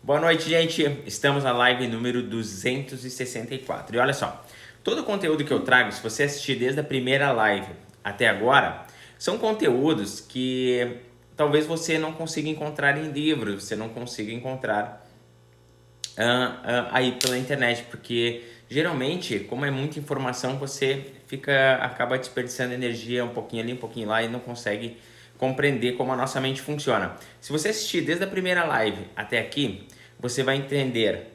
Boa noite, gente. Estamos na live número 264. E olha só, todo o conteúdo que eu trago, se você assistir desde a primeira live até agora, são conteúdos que talvez você não consiga encontrar em livros, você não consiga encontrar aí pela internet, porque geralmente, como é muita informação, você acaba desperdiçando energia um pouquinho ali, um pouquinho lá e não consegue compreender como a nossa mente funciona. Se você assistir desde a primeira live até aqui, você vai entender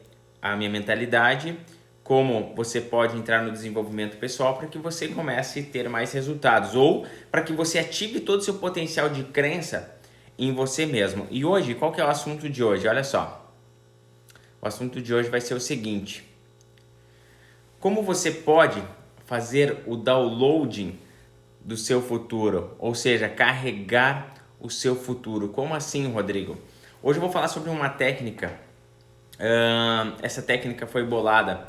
a minha mentalidade, como você pode entrar no desenvolvimento pessoal para que você comece a ter mais resultados ou para que você ative todo o seu potencial de crença em você mesmo. E hoje, qual que é o assunto de hoje? Olha só, o assunto de hoje vai ser o seguinte: como você pode fazer o downloading do seu futuro, ou seja, carregar o seu futuro. Como assim, Rodrigo? Hoje eu vou falar sobre uma técnica. Essa técnica foi bolada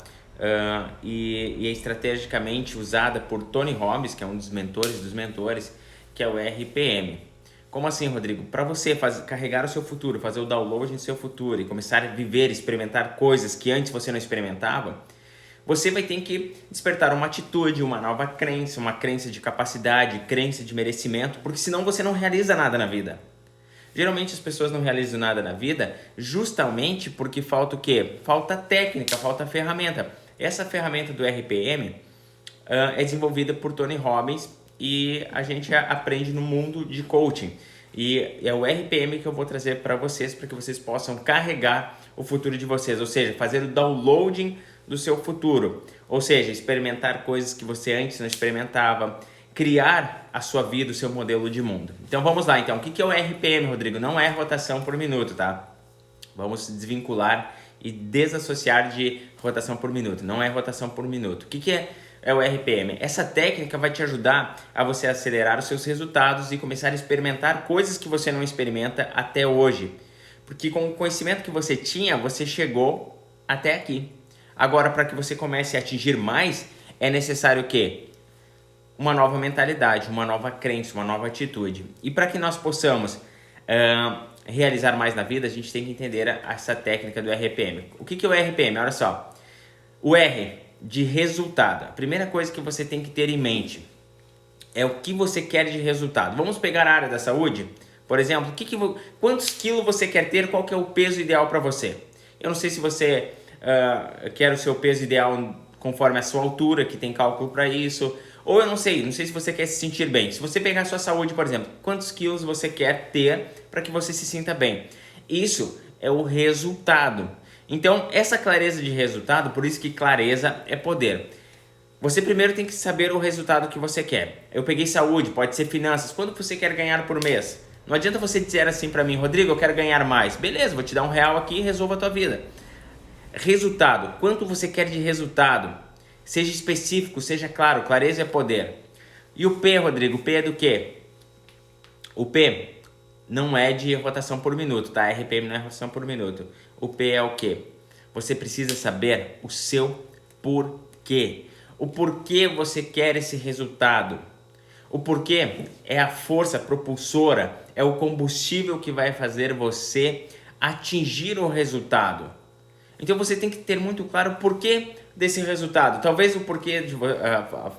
e é estrategicamente usada por Tony Robbins, que é um dos mentores, que é o RPM. Como assim, Rodrigo? Para você carregar o seu futuro, fazer o download do seu futuro e começar a viver, experimentar coisas que antes você não experimentava, você vai ter que despertar uma atitude, uma nova crença, uma crença de capacidade, crença de merecimento, porque senão você não realiza nada na vida. Geralmente as pessoas não realizam nada na vida justamente porque falta o quê? Falta técnica, falta ferramenta. Essa ferramenta do RPM é desenvolvida por Tony Robbins e a gente aprende no mundo de coaching. E é o RPM que eu vou trazer para vocês, para que vocês possam carregar o futuro de vocês, ou seja, fazer o downloading do seu futuro, ou seja, experimentar coisas que você antes não experimentava, criar a sua vida, o seu modelo de mundo. Então vamos lá, então, o que é o RPM, Rodrigo? Não é rotação por minuto, tá? Vamos desvincular e desassociar de rotação por minuto, não é rotação por minuto. O que é o RPM? Essa técnica vai te ajudar a você acelerar os seus resultados e começar a experimentar coisas que você não experimenta até hoje, porque com o conhecimento que você tinha, você chegou até aqui. Agora, para que você comece a atingir mais, é necessário o quê? Uma nova mentalidade, uma nova crença, uma nova atitude. E para que nós possamos realizar mais na vida, a gente tem que entender essa técnica do RPM. O que é o RPM? Olha só, o R de resultado. A primeira coisa que você tem que ter em mente é o que você quer de resultado. Vamos pegar a área da saúde, por exemplo. Quantos quilos você quer ter? Qual que é o peso ideal para você? Eu não sei se você quer o seu peso ideal conforme a sua altura, que tem cálculo para isso, ou eu não sei se você quer se sentir bem. Se você pegar a sua saúde, por exemplo, quantos quilos você quer ter para que você se sinta bem? Isso é o resultado. Então, essa clareza de resultado, por isso que clareza é poder. Você primeiro tem que saber o resultado que você quer. Eu peguei saúde, pode ser finanças. Quanto você quer ganhar por mês? Não adianta você dizer assim para mim, Rodrigo, eu quero ganhar mais. Beleza, vou te dar R$1 aqui e resolva a tua vida. Resultado, quanto você quer de resultado? Seja específico, seja claro, clareza é poder. E o P, Rodrigo, o P é do quê? O P não é de rotação por minuto, tá? RPM não é rotação por minuto. O P é o quê? Você precisa saber o seu porquê. O porquê você quer esse resultado. O porquê é a força propulsora, é o combustível que vai fazer você atingir o resultado. Então você tem que ter muito claro o porquê desse resultado. Talvez o porquê,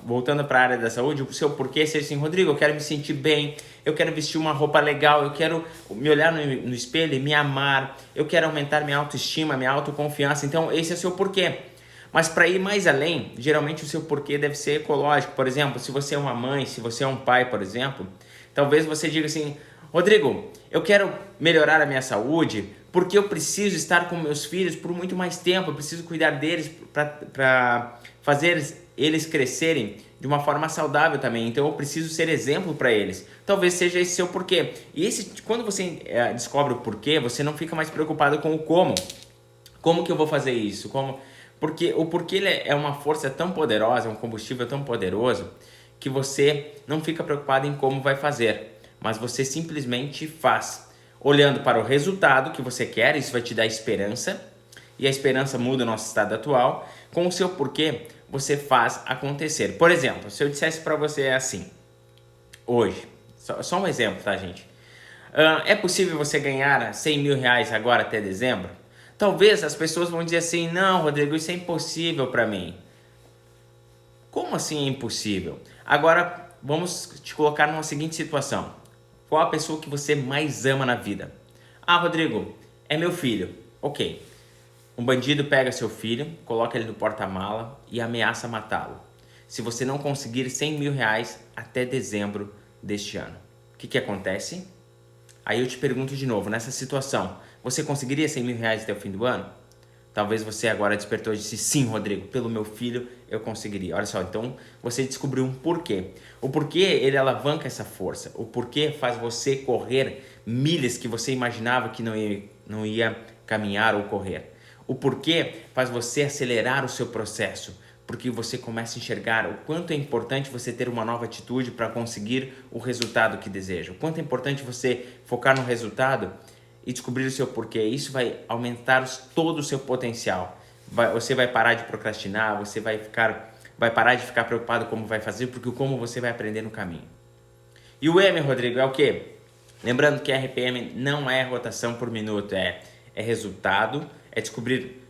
voltando para a área da saúde, o seu porquê seja assim, Rodrigo, eu quero me sentir bem, eu quero vestir uma roupa legal, eu quero me olhar no espelho e me amar, eu quero aumentar minha autoestima, minha autoconfiança. Então esse é o seu porquê. Mas para ir mais além, geralmente o seu porquê deve ser ecológico. Por exemplo, se você é uma mãe, se você é um pai, por exemplo, talvez você diga assim, Rodrigo, eu quero melhorar a minha saúde porque eu preciso estar com meus filhos por muito mais tempo, eu preciso cuidar deles para fazer eles crescerem de uma forma saudável também, então eu preciso ser exemplo para eles. Talvez seja esse seu porquê. E quando você descobre o porquê, você não fica mais preocupado com o como. Como que eu vou fazer isso? Porque o porquê é uma força tão poderosa, é um combustível tão poderoso, que você não fica preocupado em como vai fazer, mas você simplesmente faz, olhando para o resultado que você quer. Isso vai te dar esperança, e a esperança muda o nosso estado atual. Com o seu porquê, você faz acontecer. Por exemplo, se eu dissesse para você assim, hoje, só um exemplo, tá, gente? É possível você ganhar R$100 mil agora até dezembro? Talvez as pessoas vão dizer assim, não, Rodrigo, isso é impossível para mim. Como assim é impossível? Agora, vamos te colocar numa seguinte situação. Qual a pessoa que você mais ama na vida? Ah, Rodrigo, é meu filho. Ok. Um bandido pega seu filho, coloca ele no porta-mala e ameaça matá-lo. Se você não conseguir 100 mil reais até dezembro deste ano. O que acontece? Aí eu te pergunto de novo, nessa situação, você conseguiria 100 mil reais até o fim do ano? Talvez você agora despertou e disse, sim, Rodrigo, pelo meu filho eu conseguiria. Olha só, então você descobriu um porquê. O porquê ele alavanca essa força. O porquê faz você correr milhas que você imaginava que não ia caminhar ou correr. O porquê faz você acelerar o seu processo. Porque você começa a enxergar o quanto é importante você ter uma nova atitude para conseguir o resultado que deseja. O quanto é importante você focar no resultado e descobrir o seu porquê. Isso vai aumentar todo o seu potencial. Você vai parar de procrastinar, você vai parar de ficar preocupado como vai fazer, porque o como você vai aprender no caminho. E o M, Rodrigo, é o quê? Lembrando que RPM não é rotação por minuto, é resultado, é descobrir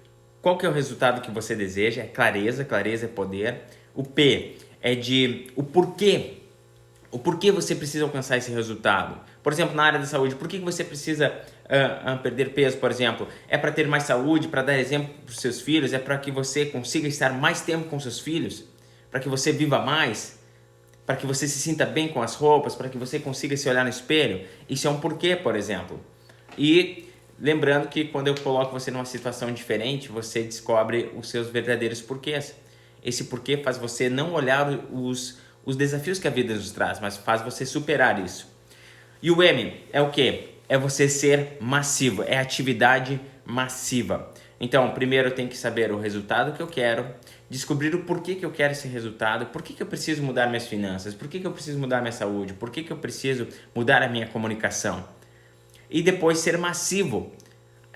qual que é o resultado que você deseja, é clareza é poder. O P é de o porquê você precisa alcançar esse resultado. Por exemplo, na área da saúde, por que você precisa perder peso, por exemplo? É para ter mais saúde, para dar exemplo para os seus filhos, é para que você consiga estar mais tempo com seus filhos, para que você viva mais, para que você se sinta bem com as roupas, para que você consiga se olhar no espelho. Isso é um porquê, por exemplo. E lembrando que quando eu coloco você numa situação diferente, você descobre os seus verdadeiros porquês. Esse porquê faz você não olhar os desafios que a vida nos traz, mas faz você superar isso. E o M é o quê? É você ser massivo, é atividade massiva. Então, primeiro eu tenho que saber o resultado que eu quero, descobrir o porquê que eu quero esse resultado, por que eu preciso mudar minhas finanças, por que eu preciso mudar minha saúde, por que eu preciso mudar a minha comunicação. E depois ser massivo,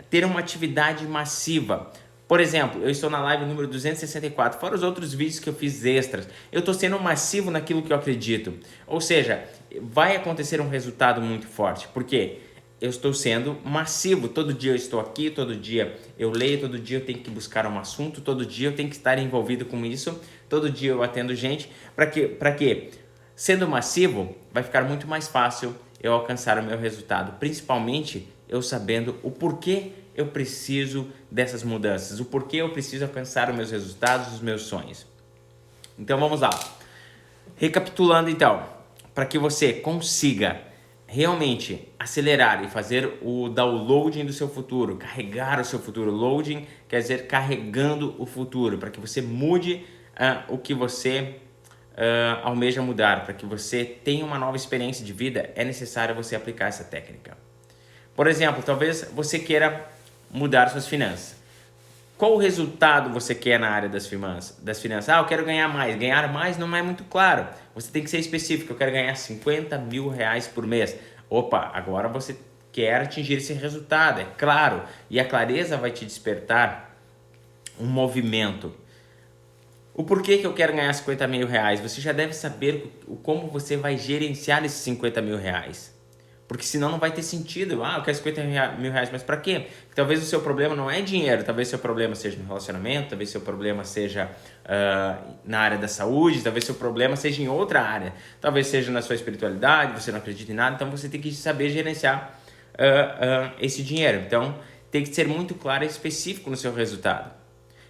ter uma atividade massiva. Por exemplo, eu estou na live número 264, fora os outros vídeos que eu fiz extras. Eu estou sendo massivo naquilo que eu acredito. Ou seja, vai acontecer um resultado muito forte. Por quê? Eu estou sendo massivo. Todo dia eu estou aqui, todo dia eu leio, todo dia eu tenho que buscar um assunto, todo dia eu tenho que estar envolvido com isso, todo dia eu atendo gente. Para quê? Sendo massivo, vai ficar muito mais fácil eu alcançar o meu resultado, principalmente eu sabendo o porquê eu preciso dessas mudanças, o porquê eu preciso alcançar os meus resultados, os meus sonhos. Então vamos lá. Recapitulando então, para que você consiga realmente acelerar e fazer o downloading do seu futuro, carregar o seu futuro. Loading quer dizer carregando o futuro, para que você mude o que você almeja mudar, para que você tenha uma nova experiência de vida, é necessário você aplicar essa técnica. Por exemplo, talvez você queira mudar suas finanças. Qual o resultado você quer na área das finanças? Ah, eu quero ganhar mais. Ganhar mais não é muito claro. Você tem que ser específico. Eu quero ganhar 50 mil reais por mês. Opa, agora você quer atingir esse resultado, é claro. E a clareza vai te despertar um movimento. O porquê que eu quero ganhar 50 mil reais? Você já deve saber como você vai gerenciar esses 50 mil reais. Porque senão não vai ter sentido. Ah, eu quero 50 mil reais, mas para quê? Porque talvez o seu problema não é dinheiro, talvez o seu problema seja no relacionamento, talvez o seu problema seja na área da saúde, talvez o seu problema seja em outra área, talvez seja na sua espiritualidade, você não acredita em nada, então você tem que saber gerenciar esse dinheiro. Então tem que ser muito claro e específico no seu resultado.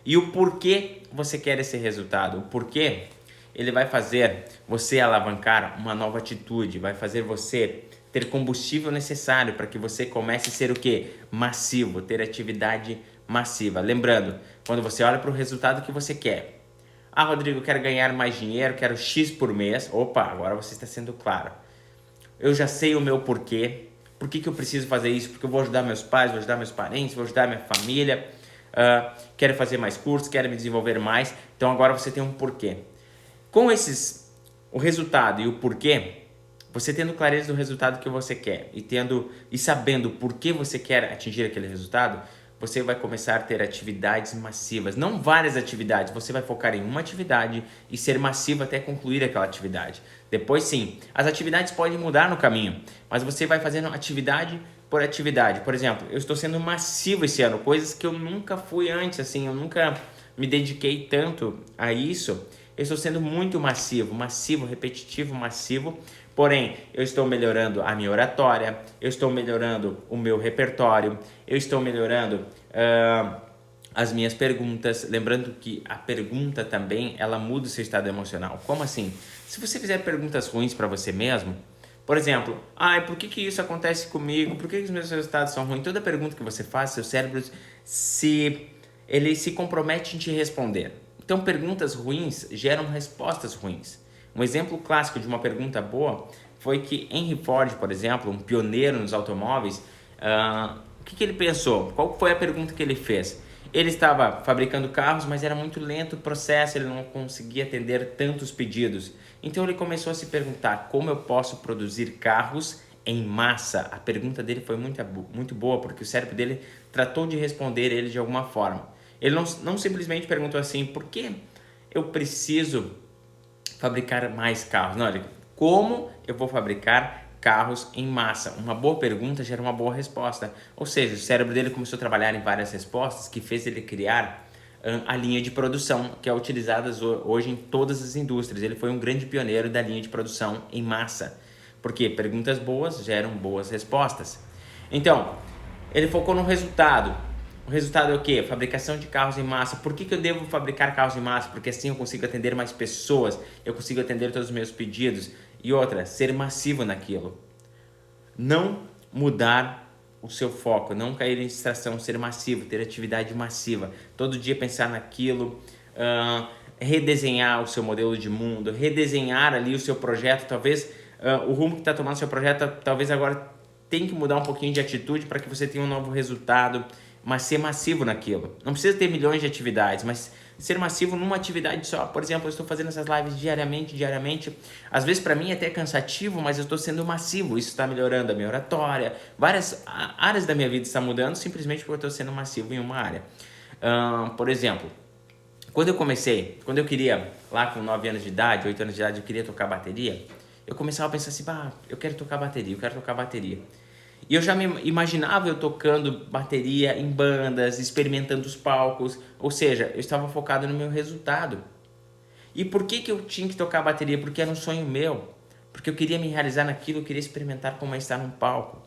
E o porquê você quer esse resultado, o porquê ele vai fazer você alavancar uma nova atitude, vai fazer você ter combustível necessário para que você comece a ser o quê? Massivo, ter atividade massiva. Lembrando, quando você olha para o resultado que você quer. Ah, Rodrigo, eu quero ganhar mais dinheiro, quero X por mês. Opa, agora você está sendo claro. Eu já sei o meu porquê. Por que eu preciso fazer isso? Porque eu vou ajudar meus pais, vou ajudar meus parentes, vou ajudar minha família. Quero fazer mais cursos, quero me desenvolver mais. Então agora você tem um porquê. Com o resultado e o porquê, você tendo clareza do resultado que você quer e sabendo por que você quer atingir aquele resultado, você vai começar a ter atividades massivas, não várias atividades, você vai focar em uma atividade e ser massivo até concluir aquela atividade. Depois sim, as atividades podem mudar no caminho, mas você vai fazendo atividade por atividade. Por exemplo, eu estou sendo massivo esse ano, coisas que eu nunca fui antes, assim, eu nunca me dediquei tanto a isso. Eu estou sendo muito massivo, repetitivo, massivo. Porém, eu estou melhorando a minha oratória, eu estou melhorando o meu repertório, eu estou melhorando as minhas perguntas. Lembrando que a pergunta também, ela muda o seu estado emocional. Como assim? Se você fizer perguntas ruins para você mesmo, por exemplo, por que isso acontece comigo? Por que os meus resultados são ruins? Toda pergunta que você faz, seu cérebro ele se compromete em te responder. Então, perguntas ruins geram respostas ruins. Um exemplo clássico de uma pergunta boa foi que Henry Ford, por exemplo, um pioneiro nos automóveis, o que ele pensou? Qual foi a pergunta que ele fez? Ele estava fabricando carros, mas era muito lento o processo, ele não conseguia atender tantos pedidos. Então ele começou a se perguntar: como eu posso produzir carros em massa? A pergunta dele foi muito boa, porque o cérebro dele tratou de responder ele de alguma forma. Ele não simplesmente perguntou assim: por que eu preciso fabricar mais carros? Não, ele: como eu vou fabricar carros em massa? Uma boa pergunta gera uma boa resposta. Ou seja, o cérebro dele começou a trabalhar em várias respostas, que fez ele criar a linha de produção, que é utilizada hoje em todas as indústrias. Ele foi um grande pioneiro da linha de produção em massa, porque perguntas boas geram boas respostas. Então, ele focou no resultado. O resultado é o quê? Fabricação de carros em massa. Por que eu devo fabricar carros em massa? Porque assim eu consigo atender mais pessoas, eu consigo atender todos os meus pedidos. E outra, ser massivo naquilo. Não mudar o seu foco, não cair em distração, ser massivo, ter atividade massiva. Todo dia pensar naquilo, redesenhar o seu modelo de mundo, redesenhar ali o seu projeto. Talvez o rumo que está tomando o seu projeto, talvez agora tem que mudar um pouquinho de atitude para que você tenha um novo resultado, mas ser massivo naquilo. Não precisa ter milhões de atividades, mas ser massivo numa atividade só. Por exemplo, eu estou fazendo essas lives diariamente. Às vezes para mim é até cansativo, mas eu estou sendo massivo. Isso está melhorando a minha oratória. Várias áreas da minha vida estão mudando simplesmente porque eu estou sendo massivo em uma área. Por exemplo, quando eu queria, lá com 9 anos de idade, 8 anos de idade, eu queria tocar bateria, eu começava a pensar assim: eu quero tocar bateria. E eu já me imaginava eu tocando bateria em bandas, experimentando os palcos. Ou seja, eu estava focado no meu resultado. E por que eu tinha que tocar bateria? Porque era um sonho meu. Porque eu queria me realizar naquilo, eu queria experimentar como é estar num palco.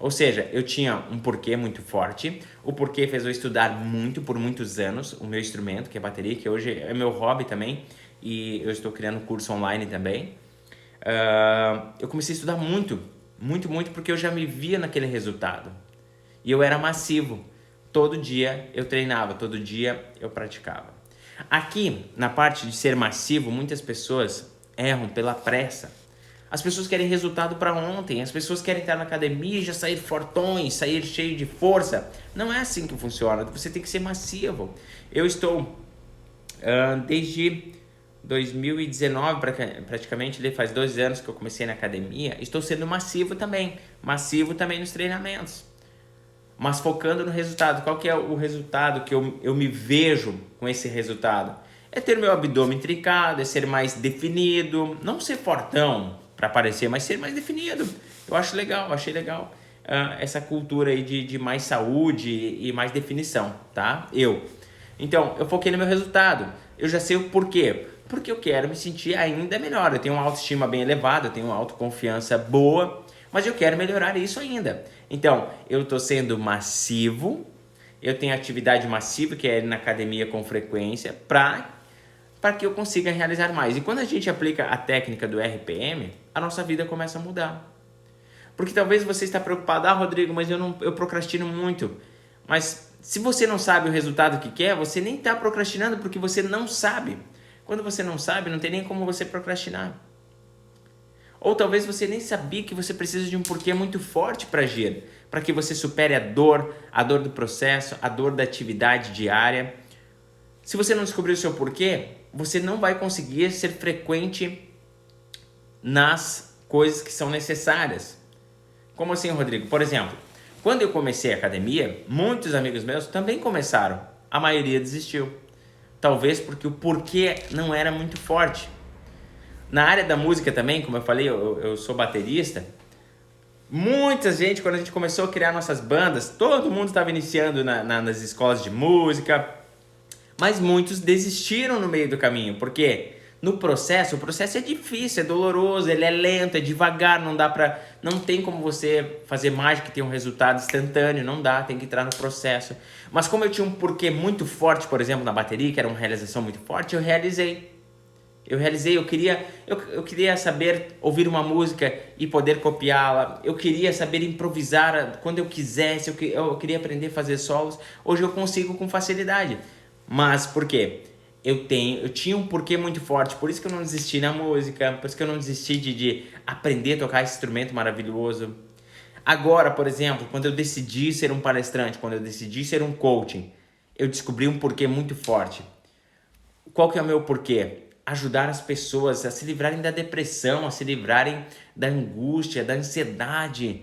Ou seja, eu tinha um porquê muito forte. O porquê fez eu estudar muito, por muitos anos, o meu instrumento, que é a bateria, que hoje é meu hobby também. E eu estou criando um curso online também. Eu comecei a estudar muito, porque eu já me via naquele resultado. E eu era massivo. Todo dia eu treinava, todo dia eu praticava. Aqui, na parte de ser massivo, muitas pessoas erram pela pressa. As pessoas querem resultado para ontem, as pessoas querem estar na academia e já sair fortões, sair cheio de força. Não é assim que funciona, você tem que ser massivo. Eu estou desde 2019, praticamente, faz 2 anos que eu comecei na academia, estou sendo massivo também nos treinamentos, mas focando no resultado. Qual que é o resultado que eu me vejo com esse resultado? É ter meu abdômen trincado, é ser mais definido, não ser fortão para parecer, mas ser mais definido. Eu achei legal essa cultura aí de mais saúde e mais definição, tá? Então, eu foquei no meu resultado. Eu já sei o porquê. Porque eu quero me sentir ainda melhor. Eu tenho uma autoestima bem elevada, eu tenho uma autoconfiança boa, mas eu quero melhorar isso ainda. Então, eu estou sendo massivo, eu tenho atividade massiva, que é ir na academia com frequência, para que eu consiga realizar mais. E quando a gente aplica a técnica do RPM, a nossa vida começa a mudar. Porque talvez você está preocupado: Rodrigo, mas eu procrastino muito. Mas se você não sabe o resultado que quer, você nem está procrastinando, porque você não sabe. Quando você não sabe, não tem nem como você procrastinar. Ou talvez você nem sabia que você precisa de um porquê muito forte para agir, para que você supere a dor do processo, a dor da atividade diária. Se você não descobrir o seu porquê, você não vai conseguir ser frequente nas coisas que são necessárias. Como assim, Rodrigo? Por exemplo, quando eu comecei a academia, muitos amigos meus também começaram. A maioria desistiu. Talvez porque o porquê não era muito forte. Na área da música também, como eu falei, eu sou baterista. Muita gente, quando a gente começou a criar nossas bandas, todo mundo estava iniciando nas escolas de música, mas muitos desistiram no meio do caminho, porque no processo, o processo é difícil, é doloroso, ele é lento, é devagar, não tem como você fazer mágica e ter um resultado instantâneo, não dá, tem que entrar no processo. Mas como eu tinha um porquê muito forte, por exemplo, na bateria, que era uma realização muito forte, eu realizei. Eu queria saber ouvir uma música e poder copiá-la. Eu queria saber improvisar quando eu quisesse. Eu queria aprender a fazer solos. Hoje eu consigo com facilidade. Mas por quê? Eu tinha um porquê muito forte. Por isso que eu não desisti na música. Por isso que eu não desisti de aprender a tocar esse instrumento maravilhoso. Agora, por exemplo, quando eu decidi ser um palestrante, quando eu decidi ser um coaching, eu descobri um porquê muito forte. Qual que é o meu porquê? Ajudar as pessoas a se livrarem da depressão, a se livrarem da angústia, da ansiedade,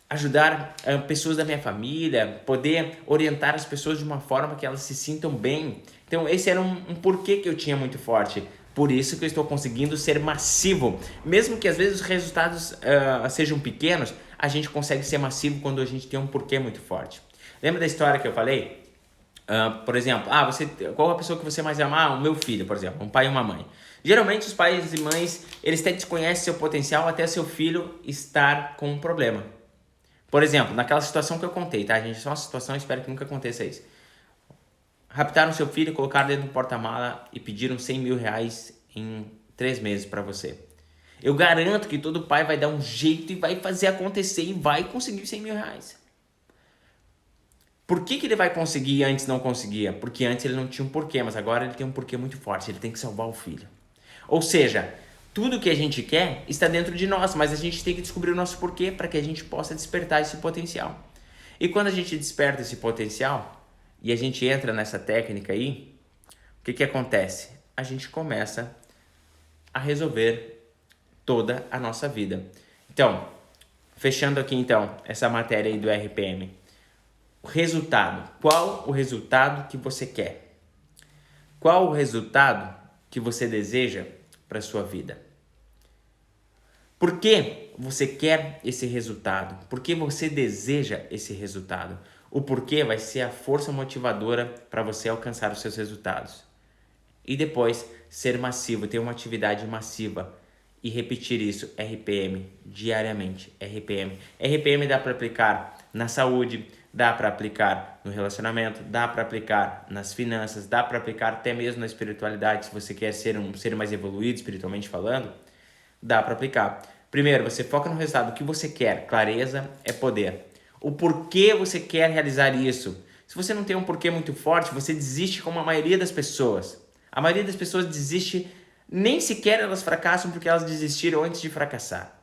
ajudar pessoas da minha família, poder orientar as pessoas de uma forma que elas se sintam bem. Então esse era um porquê que eu tinha muito forte. Por isso que eu estou conseguindo ser massivo. Mesmo que às vezes os resultados sejam pequenos, a gente consegue ser massivo quando a gente tem um porquê muito forte. Lembra da história que eu falei? Por exemplo, qual a pessoa que você mais ama? O meu filho, por exemplo, um pai e uma mãe. Geralmente os pais e mães, eles até desconhecem seu potencial até seu filho estar com um problema. Por exemplo, naquela situação que eu contei, tá, gente? Só uma situação, espero que nunca aconteça isso. Raptaram seu filho, colocaram dentro do porta-mala e pediram 100 mil reais em 3 meses para você. Eu garanto que todo pai vai dar um jeito e vai fazer acontecer e vai conseguir 100 mil reais. Por que ele vai conseguir e antes não conseguia? Porque antes ele não tinha um porquê, mas agora ele tem um porquê muito forte, ele tem que salvar o filho. Ou seja, tudo que a gente quer está dentro de nós, mas a gente tem que descobrir o nosso porquê para que a gente possa despertar esse potencial. E quando a gente desperta esse potencial e a gente entra nessa técnica aí, o que acontece? A gente começa a resolver toda a nossa vida. Então, fechando aqui então essa matéria aí do RPM. O resultado. Qual o resultado que você quer? Qual o resultado que você deseja para a sua vida? Por que você quer esse resultado? Por que você deseja esse resultado? O porquê vai ser a força motivadora para você alcançar os seus resultados. E depois, ser massivo, ter uma atividade massiva e repetir isso, RPM, diariamente, RPM. RPM dá para aplicar na saúde, dá para aplicar no relacionamento, dá para aplicar nas finanças, dá para aplicar até mesmo na espiritualidade, se você quer ser um ser mais evoluído espiritualmente falando, dá para aplicar. Primeiro, você foca no resultado, o que você quer, clareza é poder. O porquê você quer realizar isso. Se você não tem um porquê muito forte, você desiste como a maioria das pessoas. A maioria das pessoas desiste, nem sequer elas fracassam porque elas desistiram antes de fracassar.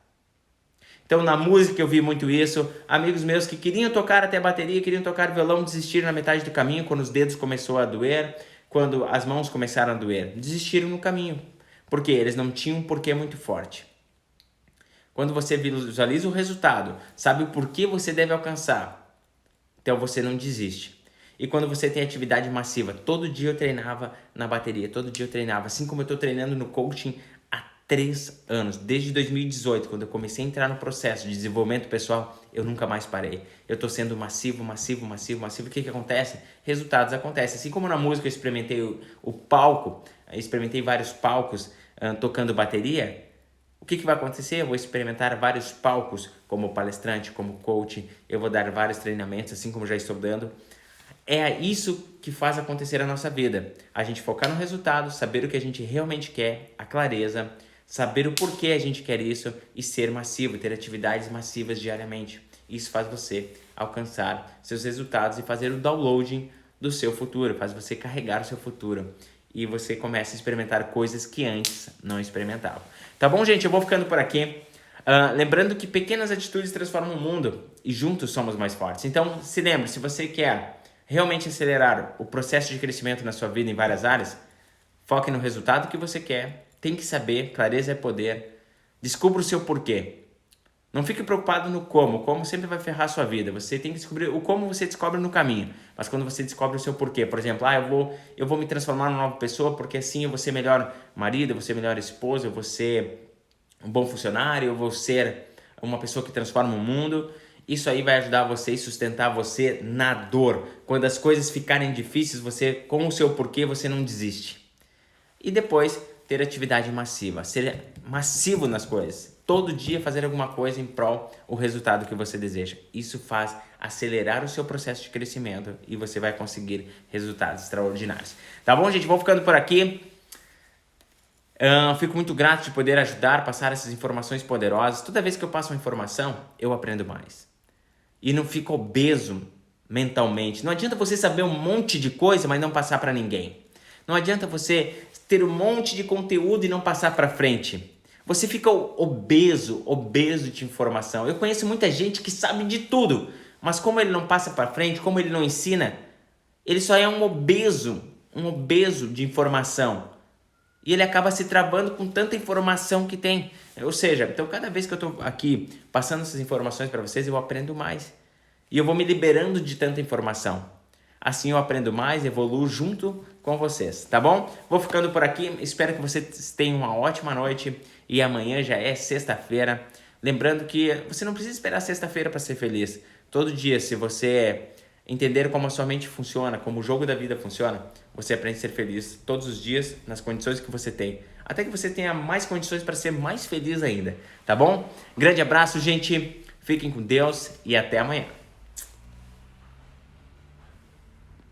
Então na música eu vi muito isso, amigos meus que queriam tocar até bateria, queriam tocar violão, desistiram na metade do caminho, quando os dedos começaram a doer, quando as mãos começaram a doer, desistiram no caminho, porque eles não tinham um porquê muito forte. Quando você visualiza o resultado, sabe o porquê você deve alcançar, então você não desiste. E quando você tem atividade massiva, todo dia eu treinava na bateria, todo dia eu treinava, assim como eu estou treinando no coaching 3 anos, desde 2018, quando eu comecei a entrar no processo de desenvolvimento pessoal, eu nunca mais parei. Eu tô sendo massivo. O que acontece? Resultados acontecem. Assim como na música eu experimentei o palco, eu experimentei vários palcos tocando bateria, o que vai acontecer? Eu vou experimentar vários palcos como palestrante, como coach, eu vou dar vários treinamentos, assim como já estou dando. É isso que faz acontecer a nossa vida. A gente focar no resultado, saber o que a gente realmente quer, a clareza, saber o porquê a gente quer isso e ser massivo, ter atividades massivas diariamente. Isso faz você alcançar seus resultados e fazer o downloading do seu futuro, faz você carregar o seu futuro e você começa a experimentar coisas que antes não experimentava. Tá bom, gente? Eu vou ficando por aqui. Lembrando que pequenas atitudes transformam o mundo e juntos somos mais fortes. Então, se lembre, se você quer realmente acelerar o processo de crescimento na sua vida em várias áreas, foque no resultado que você quer, tem que saber, clareza é poder, descubra o seu porquê. Não fique preocupado no como, o como sempre vai ferrar a sua vida, você tem que descobrir o como você descobre no caminho, mas quando você descobre o seu porquê, por exemplo, eu vou me transformar numa nova pessoa porque assim eu vou ser melhor marido, eu vou ser melhor esposa, eu vou ser um bom funcionário, eu vou ser uma pessoa que transforma o mundo. Isso aí vai ajudar você e sustentar você na dor. Quando as coisas ficarem difíceis, você, com o seu porquê, você não desiste. E depois, ter atividade massiva, ser massivo nas coisas. Todo dia fazer alguma coisa em prol o resultado que você deseja. Isso faz acelerar o seu processo de crescimento e você vai conseguir resultados extraordinários. Tá bom, gente? Vou ficando por aqui. Fico muito grato de poder ajudar, passar essas informações poderosas. Toda vez que eu passo uma informação, eu aprendo mais. E não fico obeso mentalmente. Não adianta você saber um monte de coisa, mas não passar para ninguém. Não adianta você ter um monte de conteúdo e não passar para frente. Você fica obeso de informação. Eu conheço muita gente que sabe de tudo, mas como ele não passa para frente, como ele não ensina, ele só é um obeso de informação. E ele acaba se travando com tanta informação que tem. Ou seja, então cada vez que eu estou aqui passando essas informações para vocês, eu aprendo mais. E eu vou me liberando de tanta informação. Assim eu aprendo mais, evoluo junto com vocês, tá bom? Vou ficando por aqui, espero que vocês tenham uma ótima noite e amanhã já é sexta-feira. Lembrando que você não precisa esperar sexta-feira para ser feliz. Todo dia, se você entender como a sua mente funciona, como o jogo da vida funciona, você aprende a ser feliz todos os dias nas condições que você tem. Até que você tenha mais condições para ser mais feliz ainda, tá bom? Grande abraço, gente. Fiquem com Deus e até amanhã.